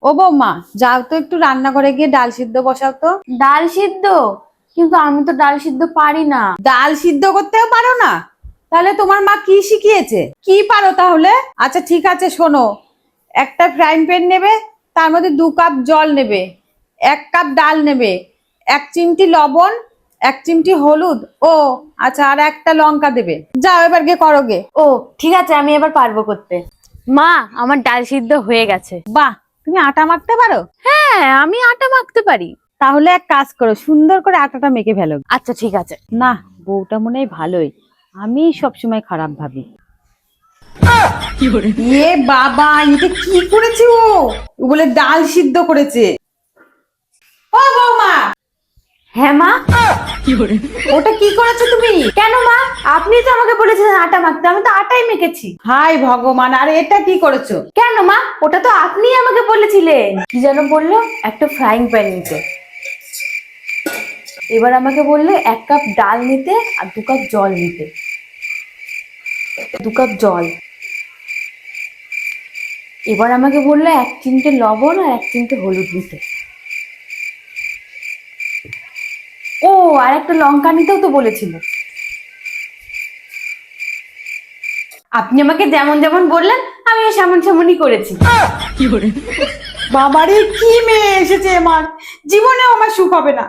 ও বৌমা, যাও তো একটু রান্নাঘরে গিয়ে ডাল সিদ্ধ বসাও তো। ডাল সিদ্ধ? কিন্তু আমি তো ডাল সিদ্ধ পারি না। ডাল সিদ্ধ করতেও পারো না? তাহলে তোমার মা কি শিখিয়েছে? কি পারো তাহলে? আচ্ছা ঠিক আছে, শোনো, একটা ফ্রাইং প্যান নেবে, তার মধ্যে 2 কাপ জল নেবে, 1 কাপ ডাল নেবে, 1 চিমটি লবণ, 1 চিমটি হলুদ, ও আচ্ছা, আর একটা লঙ্কা দেবে। যাও এবার গিয়ে করো গে। ও ঠিক আছে, আমি এবার পারবো করতে। মা, আমার ডাল সিদ্ধ হয়ে গেছে। বাহ, তুমি আটা মাখতে পারো? হ্যাঁ, আমি আটা মাখতে পারি। তাহলে এক কাজ করো, সুন্দর করে আটাটা মেখে ফেলো। আচ্ছা ঠিক আছে। না, বউটা মনে হয় ভালোই, আমি সবসময় খারাপ ভাবি। এ বাবা, এটা কি করেছে ও? ও বলে ডাল সিদ্ধ করেছে। ও বৌমা, হ্যাঁ মা। ওটা কি করেছো তুমি? কেন মা? আপনি তো আমাকে বলেছিলেন আটা মাখতে, আমি তো আটাই মেখেছি। হাই ভগবান, আর এটা কি করেছো? কেন মা? ওটা তো আপনিই আমাকে বলেছিলেন। কি যেন বললো? একটা ফ্রাইং প্যান নিতে, এবার আমাকে বললো 1 কাপ ডাল নিতে আর 2 কাপ জল নিতে। 2 কাপ জল। এবার আমাকে বললো 1 চিমটে লবণ আর 1 চিমটে হলুদ নিতে। ও, আর একটা লঙ্কা নিতেও তো বলেছিল। আপনি আমাকে যেমন যেমন বললেন, আমি সেমন সেমনই করেছি। বাবারে, কি মেয়ে এসেছে আমার জীবনেও আমার সুখ হবে না।